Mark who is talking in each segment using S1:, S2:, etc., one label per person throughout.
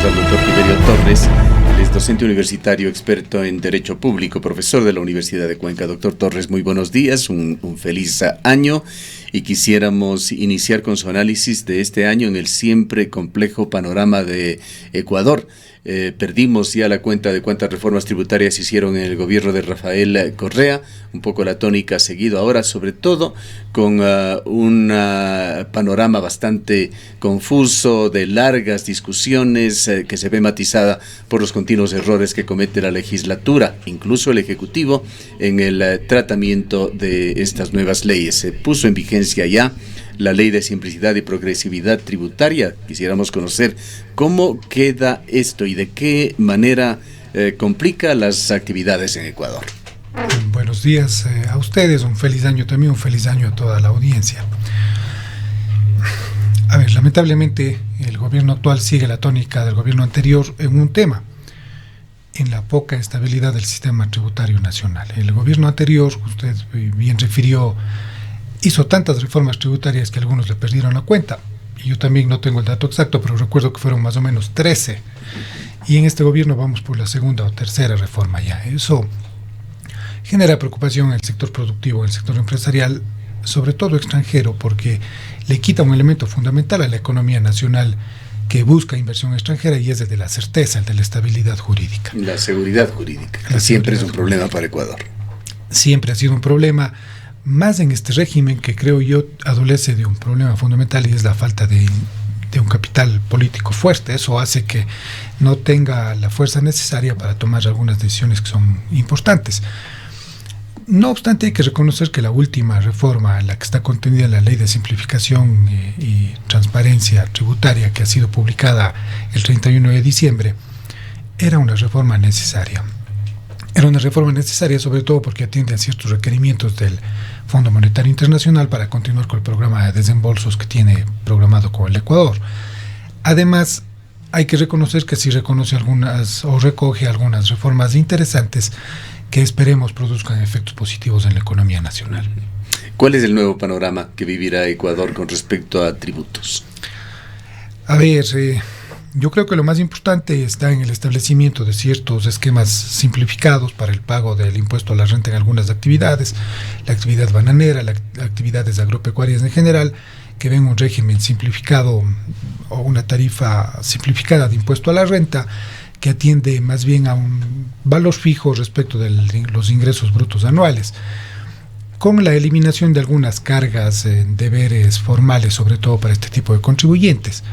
S1: saludamos al doctor Tiberio Torres. Él es docente universitario, experto en Derecho Público, profesor de la Universidad de Cuenca. Doctor Torres, muy buenos días, un feliz año, y quisiéramos iniciar con su análisis de este año en el siempre complejo panorama de Ecuador. Perdimos ya la cuenta de cuántas reformas tributarias se hicieron en el gobierno de Rafael Correa, un poco la tónica seguido ahora, sobre todo con un panorama bastante confuso, de largas discusiones que se ve matizada por los continuos errores que comete la legislatura, incluso el Ejecutivo, en el tratamiento de estas nuevas leyes. Se puso en vigencia ya la ley de simplicidad y progresividad tributaria. Quisiéramos conocer cómo queda esto y de qué manera complica las actividades en Ecuador.
S2: Buenos días a ustedes, un feliz año también, un feliz año a toda la audiencia. A ver, lamentablemente el gobierno actual sigue la tónica del gobierno anterior en un tema, en la poca estabilidad del sistema tributario nacional. El gobierno anterior, usted bien refirió, hizo tantas reformas tributarias que algunos le perdieron la cuenta. Y yo también no tengo el dato exacto, pero recuerdo que fueron más o menos 13. Y en este gobierno vamos por la segunda o tercera reforma ya. Eso genera preocupación en el sector productivo, en el sector empresarial, sobre todo extranjero, porque le quita un elemento fundamental a la economía nacional que busca inversión extranjera, y es el de la certeza, el de la estabilidad jurídica.
S1: La seguridad jurídica, que siempre es un problema para Ecuador. Siempre
S2: ha sido un problema, más en este régimen que creo yo adolece de un problema fundamental, y es la falta de un capital político fuerte. Eso hace que no tenga la fuerza necesaria para tomar algunas decisiones que son importantes. No obstante, hay que reconocer que la última reforma, la que está contenida en la Ley de Simplificación y Transparencia Tributaria, que ha sido publicada el 31 de diciembre, era una reforma necesaria. Era una reforma necesaria sobre todo porque atiende a ciertos requerimientos del Fondo Monetario Internacional para continuar con el programa de desembolsos que tiene programado con el Ecuador. Además, hay que reconocer que sí reconoce algunas o recoge algunas reformas interesantes que esperemos produzcan efectos positivos en la economía nacional.
S1: ¿Cuál es el nuevo panorama que vivirá Ecuador con respecto a tributos?
S2: A ver, yo creo que lo más importante está en el establecimiento de ciertos esquemas simplificados para el pago del impuesto a la renta en algunas actividades, la actividad bananera, las actividades agropecuarias en general, que ven un régimen simplificado o una tarifa simplificada de impuesto a la renta que atiende más bien a un valor fijo respecto de los ingresos brutos anuales, con la eliminación de algunas cargas, deberes formales, sobre todo para este tipo de contribuyentes,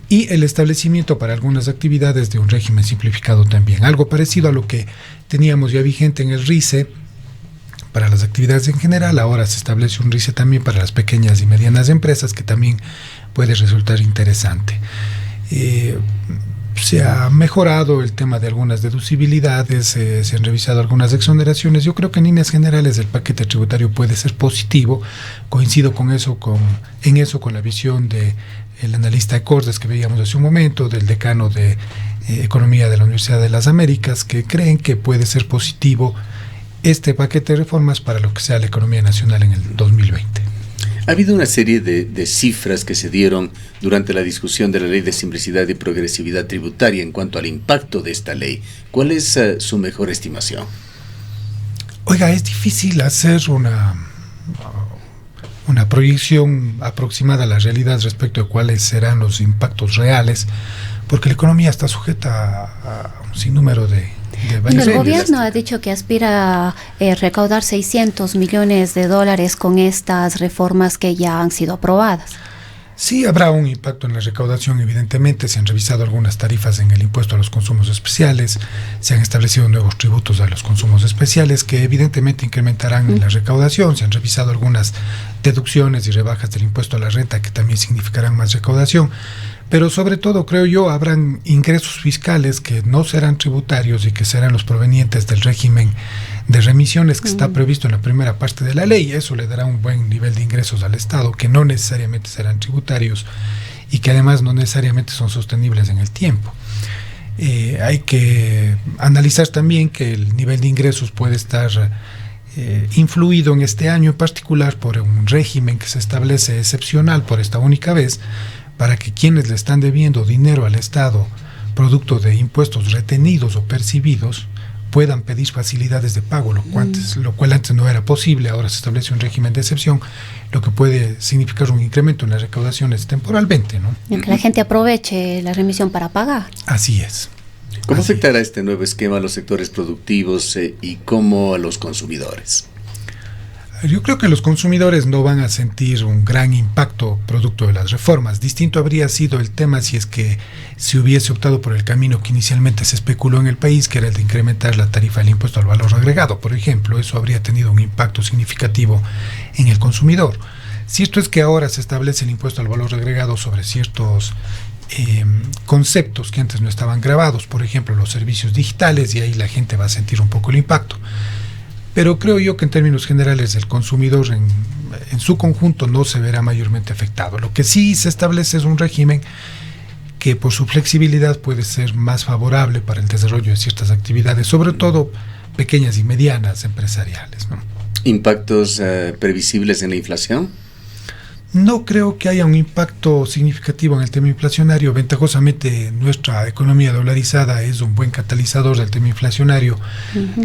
S2: y el establecimiento para algunas actividades de un régimen simplificado también, algo parecido a lo que teníamos ya vigente en el RICE para las actividades en general. Ahora se establece un RICE también para las pequeñas y medianas empresas, que también puede resultar interesante. Se ha mejorado el tema de algunas deducibilidades, se han revisado algunas exoneraciones. Yo creo que en líneas generales el paquete tributario puede ser positivo. Coincido con la visión del analista de Cordes que veíamos hace un momento, del decano de Economía de la Universidad de las Américas, que creen que puede ser positivo este paquete de reformas para lo que sea la economía nacional en el 2020.
S1: Ha habido una serie de cifras que se dieron durante la discusión de la Ley de Simplicidad y Progresividad Tributaria en cuanto al impacto de esta ley. ¿Cuál es su mejor estimación?
S2: Oiga, es difícil hacer una proyección aproximada a la realidad respecto de cuáles serán los impactos reales, porque la economía está sujeta a un sinnúmero de
S3: bueno, el gobierno ha dicho que aspira a recaudar $600 millones con estas reformas que ya han sido aprobadas.
S2: Sí, habrá un impacto en la recaudación, evidentemente. Se han revisado algunas tarifas en el impuesto a los consumos especiales, se han establecido nuevos tributos a los consumos especiales que evidentemente incrementarán la recaudación, se han revisado algunas deducciones y rebajas del impuesto a la renta que también significarán más recaudación. Pero sobre todo, creo yo, habrán ingresos fiscales que no serán tributarios y que serán los provenientes del régimen de remisiones que está previsto en la primera parte de la ley. Eso le dará un buen nivel de ingresos al Estado, que no necesariamente serán tributarios y que además no necesariamente son sostenibles en el tiempo. Hay que analizar también que el nivel de ingresos puede estar influido en este año en particular por un régimen que se establece excepcional por esta única vez, para que quienes le están debiendo dinero al Estado producto de impuestos retenidos o percibidos, puedan pedir facilidades de pago, lo cual antes no era posible. Ahora se establece un régimen de excepción, lo que puede significar un incremento en las recaudaciones temporalmente, ¿no?
S3: Y que la gente aproveche la remisión para pagar.
S2: Así es.
S1: ¿Cómo afectará este nuevo esquema a los sectores productivos y cómo a los consumidores?
S2: Yo creo que los consumidores no van a sentir un gran impacto producto de las reformas. Distinto habría sido el tema si es que se hubiese optado por el camino que inicialmente se especuló en el país, que era el de incrementar la tarifa del impuesto al valor agregado, por ejemplo. Eso habría tenido un impacto significativo en el consumidor. Cierto es que ahora se establece el impuesto al valor agregado sobre ciertos conceptos que antes no estaban grabados, por ejemplo los servicios digitales, y ahí la gente va a sentir un poco el impacto. Pero creo yo que en términos generales el consumidor en su conjunto no se verá mayormente afectado. Lo que sí se establece es un régimen que por su flexibilidad puede ser más favorable para el desarrollo de ciertas actividades, sobre todo pequeñas y medianas empresariales, ¿no?
S1: ¿Impactos previsibles en la inflación?
S2: No creo que haya un impacto significativo en el tema inflacionario. Ventajosamente, nuestra economía dolarizada es un buen catalizador del tema inflacionario.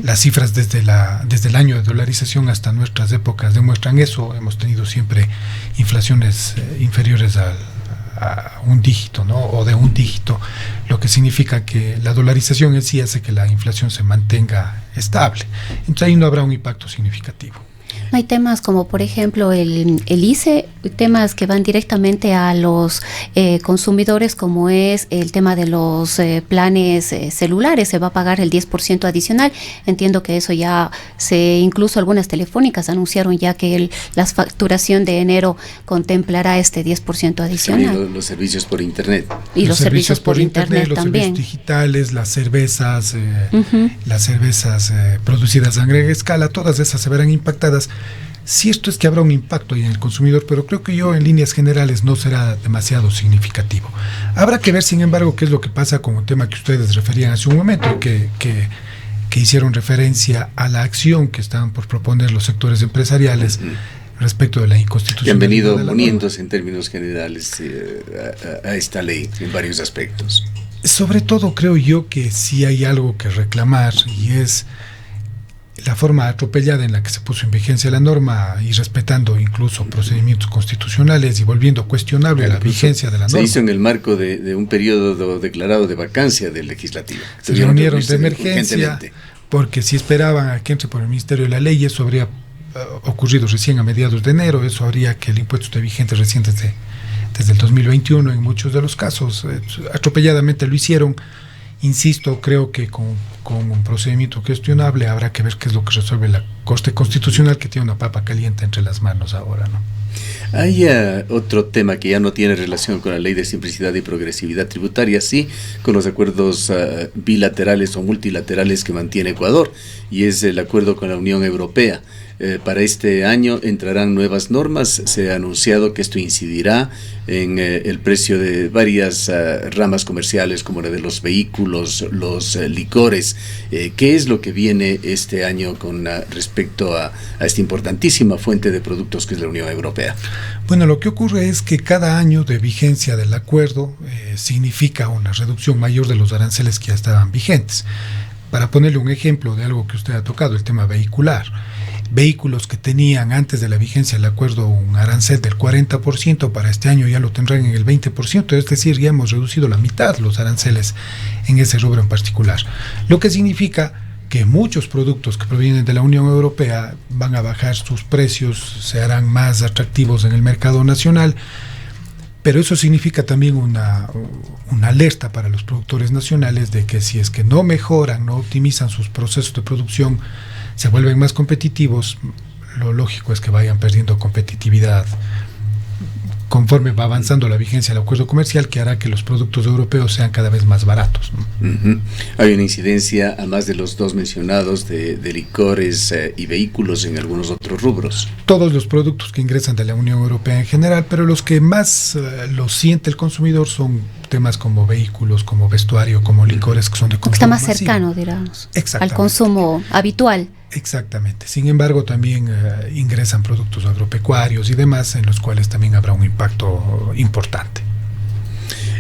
S2: Las cifras desde el año de dolarización hasta nuestras épocas demuestran eso. Hemos tenido siempre inflaciones inferiores a un dígito, ¿no? O de un dígito, lo que significa que la dolarización en sí hace que la inflación se mantenga estable. Entonces ahí no habrá un impacto significativo.
S3: Hay temas como, por ejemplo, el ICE, temas que van directamente a los consumidores, como es el tema de los planes celulares. Se va a pagar el 10% adicional. Entiendo que eso ya incluso algunas telefónicas anunciaron ya que la facturación de enero contemplará este 10% adicional.
S1: Y los servicios por Internet.
S3: Y los servicios por Internet
S2: los
S3: también.
S2: Servicios digitales, las cervezas, producidas a gran escala, todas esas se verán impactadas. Cierto es que habrá un impacto ahí en el consumidor, pero creo que en líneas generales no será demasiado significativo. Habrá que ver, sin embargo, qué es lo que pasa con un tema que ustedes referían hace un momento, que hicieron referencia a la acción que estaban por proponer los sectores empresariales respecto de la inconstitucionalidad.
S1: Y han venido oponiéndose en términos generales a esta ley en varios aspectos.
S2: Sobre todo creo yo que sí hay algo que reclamar, y es la forma atropellada en la que se puso en vigencia la norma, y respetando incluso procedimientos constitucionales y volviendo cuestionable la vigencia de la norma.
S1: Se hizo en el marco de un periodo declarado de vacancia del legislativo.
S2: Se reunieron de emergencia porque si esperaban a que entre por el Ministerio de la Ley, eso habría ocurrido recién a mediados de enero. Eso habría que el impuesto esté vigente recién desde el 2021 en muchos de los casos. Atropelladamente lo hicieron. Insisto, creo que con un procedimiento cuestionable habrá que ver qué es lo que resuelve la Corte Constitucional, que tiene una papa caliente entre las manos ahora, ¿no?
S1: Hay otro tema que ya no tiene relación con la ley de simplicidad y progresividad tributaria, sí con los acuerdos bilaterales o multilaterales que mantiene Ecuador, y es el acuerdo con la Unión Europea. Para este año entrarán nuevas normas. Se ha anunciado que esto incidirá en el precio de varias ramas comerciales, como la de los vehículos, los licores. ¿Qué es lo que viene este año con respecto a esta importantísima fuente de productos que es la Unión Europea?
S2: Bueno, lo que ocurre es que cada año de vigencia del acuerdo significa una reducción mayor de los aranceles que ya estaban vigentes. Para ponerle un ejemplo de algo que usted ha tocado, el tema vehicular. Vehículos que tenían antes de la vigencia del acuerdo un arancel del 40%, para este año ya lo tendrán en el 20%, es decir, ya hemos reducido la mitad los aranceles en ese rubro en particular. Lo que significa que muchos productos que provienen de la Unión Europea van a bajar sus precios, se harán más atractivos en el mercado nacional, pero eso significa también una alerta para los productores nacionales de que si es que no mejoran, no optimizan sus procesos de producción, se vuelven más competitivos, lo lógico es que vayan perdiendo competitividad conforme va avanzando la vigencia del acuerdo comercial, que hará que los productos europeos sean cada vez más baratos, ¿no?
S1: Hay una incidencia, además de los dos mencionados, de licores y vehículos en algunos otros rubros.
S2: Todos los productos que ingresan de la Unión Europea en general, pero los que más lo siente el consumidor son temas como vehículos, como vestuario, como licores, que son de consumo
S3: está más
S2: masivo.
S3: cercano, digamos, al consumo habitual.
S2: Exactamente. Sin embargo, también ingresan productos agropecuarios y demás, en los cuales también habrá un impacto importante.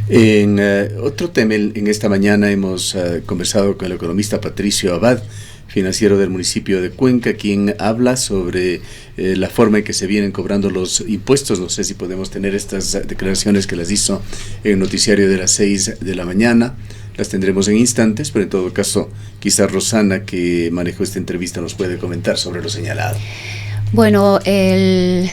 S1: En otro tema, en esta mañana hemos conversado con el economista Patricio Abad, financiero del municipio de Cuenca, quien habla sobre la forma en que se vienen cobrando los impuestos. No sé si podemos tener estas declaraciones que las hizo en el noticiario de las 6 de la mañana. Las tendremos en instantes, pero en todo caso, quizás Rosana, que manejó esta entrevista, nos puede comentar sobre lo señalado.
S3: Bueno, el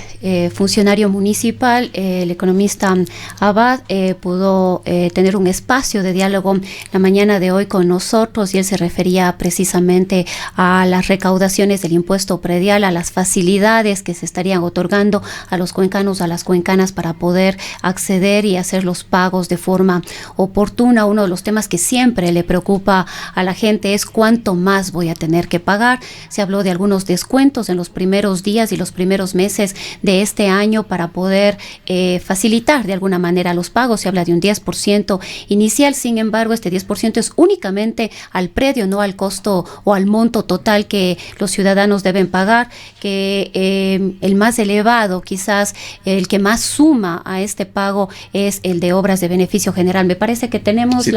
S3: funcionario municipal, el economista Abad, pudo tener un espacio de diálogo la mañana de hoy con nosotros, y él se refería precisamente a las recaudaciones del impuesto predial, a las facilidades que se estarían otorgando a los cuencanos, a las cuencanas, para poder acceder y hacer los pagos de forma oportuna. Uno de los temas que siempre le preocupa a la gente es cuánto más voy a tener que pagar. Se habló de algunos descuentos en los primeros días y los primeros meses de este año para poder facilitar de alguna manera los pagos. Se habla de un 10% inicial, sin embargo, este 10% es únicamente al predio, no al costo o al monto total que los ciudadanos deben pagar, que el más elevado, quizás el que más suma a este pago, es el de obras de beneficio general. Me parece que tenemos,
S1: sí,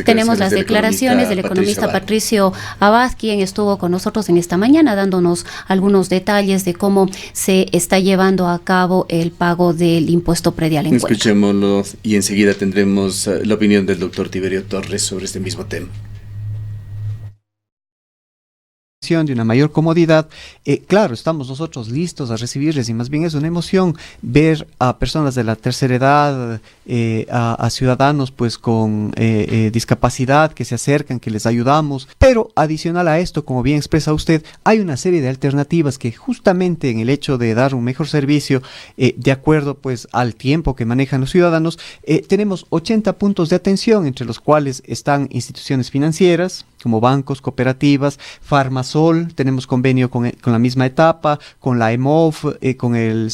S3: tenemos las declaraciones del economista Patricio Abad, quien estuvo con nosotros en esta mañana dándonos algunos detalles de cómo se está llevando a cabo el pago del impuesto predial en Cuenca.
S1: Escuchémoslo y enseguida tendremos la opinión del doctor Tiberio Torres sobre este mismo tema.
S4: De una mayor comodidad, claro, estamos nosotros listos a recibirles, y más bien es una emoción ver a personas de la tercera edad, a ciudadanos pues con discapacidad que se acercan, que les ayudamos. Pero adicional a esto, como bien expresa usted, hay una serie de alternativas que justamente en el hecho de dar un mejor servicio, de acuerdo pues al tiempo que manejan los ciudadanos, tenemos 80 puntos de atención, entre los cuales están instituciones financieras como bancos, cooperativas, Farmasol, tenemos convenio con la misma etapa, con la EMOF, con en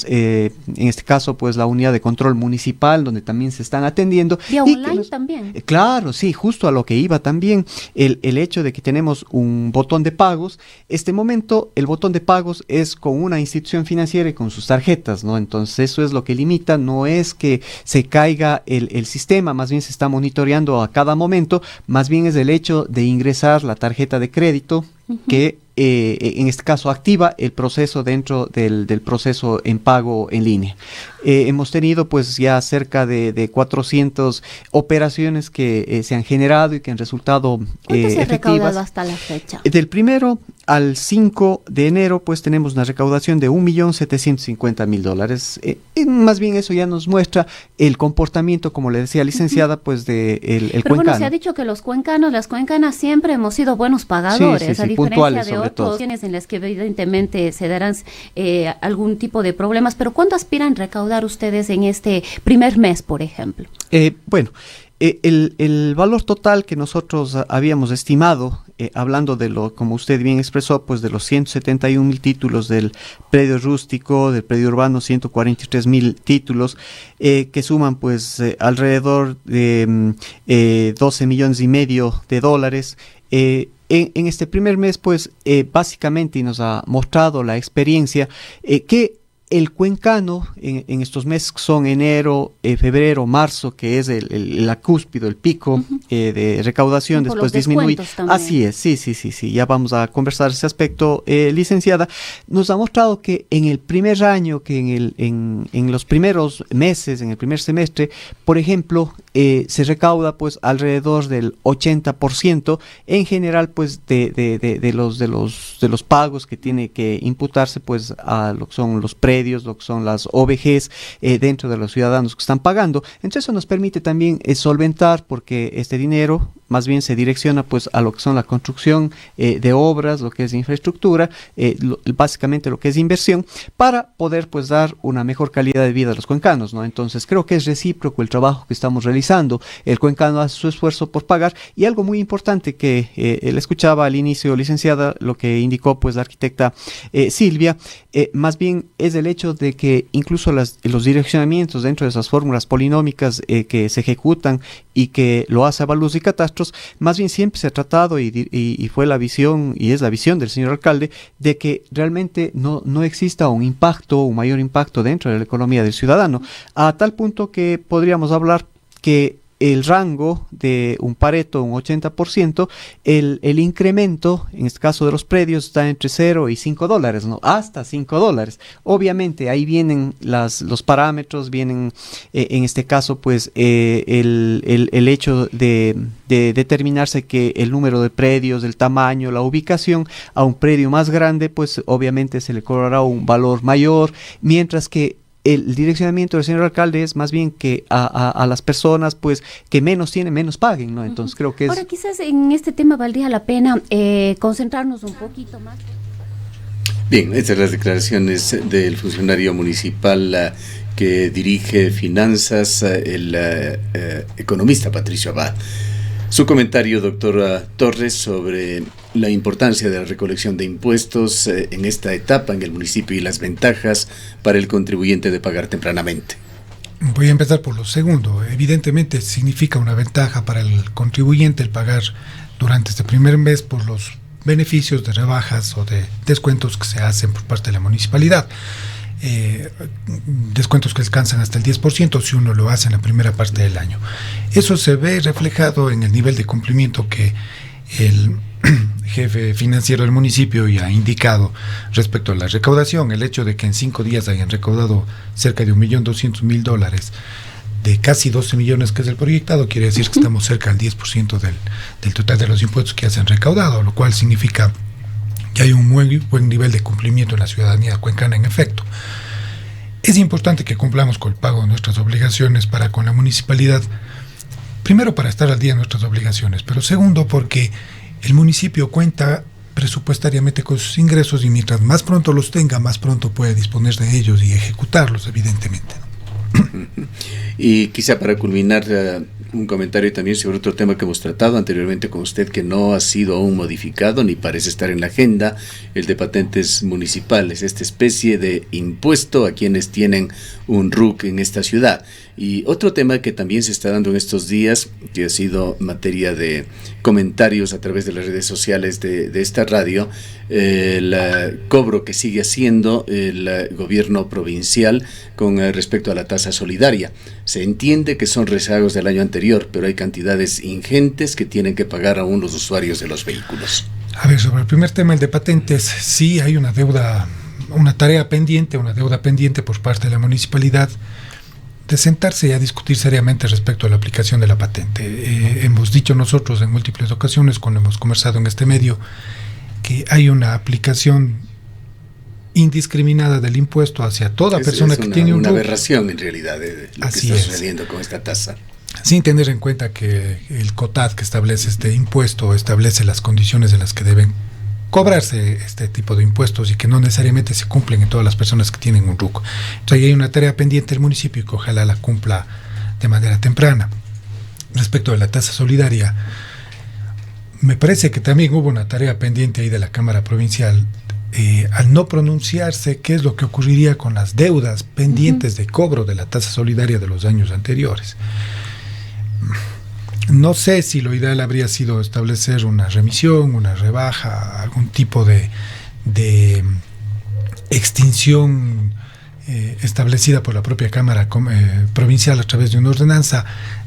S4: este caso pues la unidad de control municipal, donde también se están atendiendo.
S3: ¿Vía online también?
S4: Claro, sí, justo a lo que iba también, el hecho de que tenemos un botón de pagos. Este momento el botón de pagos es con una institución financiera y con sus tarjetas, ¿no? Entonces eso es lo que limita, no es que se caiga el sistema, más bien se está monitoreando a cada momento, más bien es el hecho de ingresar la tarjeta de crédito que en este caso activa el proceso dentro del proceso en pago en línea. Hemos tenido pues ya cerca de 400 operaciones que se han generado y que han resultado
S3: ¿Cuánto se ha
S4: efectivas.
S3: recaudado hasta la fecha?
S4: Del 1 al 5 de enero pues tenemos una recaudación de $1.750.000. Más bien eso ya nos muestra el comportamiento, como le decía licenciada, pues de el
S3: Pero
S4: cuencano.
S3: bueno, se ha dicho que los cuencanos, las cuencanas siempre hemos sido buenos pagadores,
S4: Sí,
S3: a diferencia
S4: puntuales,
S3: de
S4: sobre
S3: otras
S4: todo.
S3: situaciones en las que evidentemente se darán algún tipo de problemas. Pero ¿cuánto aspiran recaudar ustedes en este primer mes, por ejemplo?
S4: Bueno, el valor total que nosotros habíamos estimado, hablando de lo, como usted bien expresó, pues de los 171,000 títulos del predio rústico, del predio urbano, 143,000 títulos, que suman pues alrededor de 12,5 millones de dólares. En este primer mes, pues, básicamente nos ha mostrado la experiencia que el cuencano en estos meses son enero, febrero, marzo, que es la cúspide, el pico de recaudación, después disminuye. Así es, sí, ya vamos a conversar ese aspecto, licenciada. Nos ha mostrado que en el primer año, que en los primeros meses, en el primer semestre, por ejemplo, se recauda pues alrededor del 80% en general pues de los pagos que tiene que imputarse pues a lo que son los predios, lo que son las OVGs dentro de los ciudadanos que están pagando. Entonces eso nos permite también solventar, porque este dinero más bien se direcciona pues a lo que son la construcción de obras, lo que es infraestructura, básicamente lo que es inversión, para poder pues dar una mejor calidad de vida a los cuencanos, ¿no? Entonces creo que es recíproco el trabajo que estamos realizando. El cuencano hace su esfuerzo por pagar, y algo muy importante que él escuchaba al inicio, licenciada, lo que indicó pues la arquitecta Silvia, más bien es el hecho de que incluso los direccionamientos dentro de esas fórmulas polinómicas que se ejecutan y que lo hace Avalúos y Catastros, más bien siempre se ha tratado y fue la visión, y es la visión del señor alcalde, de que realmente no exista un mayor impacto dentro de la economía del ciudadano, a tal punto que podríamos hablar que el rango de un Pareto, un 80%, el incremento, en este caso de los predios, está entre 0 y $5, ¿no? Hasta $5. Obviamente, ahí vienen los parámetros, vienen, en este caso, pues, el hecho de determinarse que el número de predios, el tamaño, la ubicación, a un predio más grande, pues, obviamente se le cobrará un valor mayor, mientras que el direccionamiento del señor alcalde es más bien que a las personas pues que menos tienen, menos paguen, ¿no? Entonces creo que es...
S3: Ahora quizás en este tema valdría la pena concentrarnos un poquito más.
S1: Bien, estas son las declaraciones del funcionario municipal que dirige finanzas, el economista Patricio Abad. Su comentario, doctor Torres, sobre la importancia de la recolección de impuestos en esta etapa en el municipio y las ventajas para el contribuyente de pagar tempranamente.
S2: Voy a empezar por lo segundo. Evidentemente significa una ventaja para el contribuyente el pagar durante este primer mes por los beneficios de rebajas o de descuentos que se hacen por parte de la municipalidad. Descuentos que alcanzan hasta el 10% si uno lo hace en la primera parte del año. Eso se ve reflejado en el nivel de cumplimiento que el jefe financiero del municipio ya ha indicado respecto a la recaudación. El hecho de que en 5 días hayan recaudado cerca de $1.200.000 de casi 12 millones que es el proyectado, quiere decir que estamos cerca del 10% del total de los impuestos que ya se han recaudado, lo cual significa que hay un muy buen nivel de cumplimiento en la ciudadanía cuencana en efecto. Es importante que cumplamos con el pago de nuestras obligaciones para con la municipalidad, primero para estar al día de nuestras obligaciones, pero segundo porque el municipio cuenta presupuestariamente con sus ingresos y mientras más pronto los tenga, más pronto puede disponer de ellos y ejecutarlos, evidentemente, ¿no?
S1: Y quizá para culminar, un comentario también sobre otro tema que hemos tratado anteriormente con usted, que no ha sido aún modificado ni parece estar en la agenda, el de patentes municipales, esta especie de impuesto a quienes tienen un RUC en esta ciudad. Y otro tema que también se está dando en estos días, que ha sido materia de comentarios a través de las redes sociales de esta radio, el cobro que sigue haciendo el gobierno provincial con respecto a la tasa solidaria. Se entiende que son rezagos del año anterior, pero hay cantidades ingentes que tienen que pagar aún los usuarios de los vehículos.
S2: A ver, sobre el primer tema, el de patentes, sí hay una deuda pendiente por parte de la municipalidad de sentarse y a discutir seriamente respecto a la aplicación de la patente. Hemos dicho nosotros en múltiples ocasiones, cuando hemos conversado en este medio, que hay una aplicación indiscriminada del impuesto hacia toda persona que tiene un RUC.
S1: Una aberración en realidad de lo que está sucediendo con esta tasa.
S2: Sin tener en cuenta que el COTAD que establece este impuesto establece las condiciones en las que deben cobrarse este tipo de impuestos y que no necesariamente se cumplen en todas las personas que tienen un RUC. Entonces ahí hay una tarea pendiente del municipio y que ojalá la cumpla de manera temprana. Respecto a la tasa solidaria, me parece que también hubo una tarea pendiente ahí de la Cámara Provincial al no pronunciarse qué es lo que ocurriría con las deudas pendientes de cobro de la tasa solidaria de los años anteriores. No sé si lo ideal habría sido establecer una remisión, una rebaja, algún tipo de extinción establecida por la propia Cámara Provincial a través de una ordenanza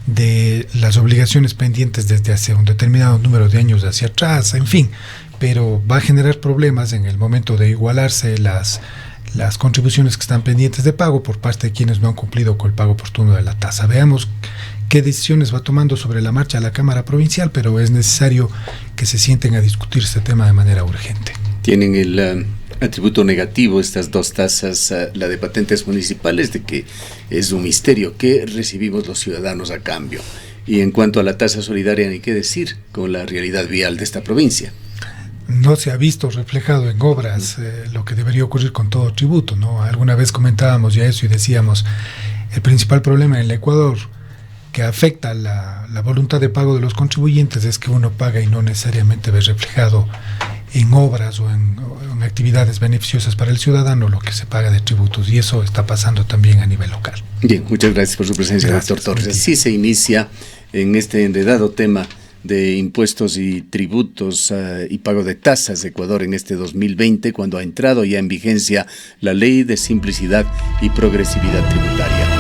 S2: de las obligaciones pendientes desde hace un determinado número de años hacia atrás, en fin, pero va a generar problemas en el momento de igualarse las contribuciones que están pendientes de pago por parte de quienes no han cumplido con el pago oportuno de la tasa. Veamos qué decisiones va tomando sobre la marcha la Cámara Provincial, pero es necesario que se sienten a discutir este tema de manera urgente.
S1: Tienen el atributo negativo estas dos tasas, la de patentes municipales, de que es un misterio qué recibimos los ciudadanos a cambio. Y en cuanto a la tasa solidaria, ni qué decir con la realidad vial de esta provincia.
S2: No se ha visto reflejado en obras lo que debería ocurrir con todo tributo, ¿no? Alguna vez comentábamos ya eso y decíamos, el principal problema en el Ecuador que afecta la voluntad de pago de los contribuyentes es que uno paga y no necesariamente ve reflejado en obras o en actividades beneficiosas para el ciudadano lo que se paga de tributos, y eso está pasando también a nivel local.
S1: Bien, muchas gracias por su presencia, doctor Torres. Así se inicia en este enredado tema de impuestos y tributos y pago de tasas de Ecuador en este 2020, cuando ha entrado ya en vigencia la Ley de Simplicidad y Progresividad Tributaria.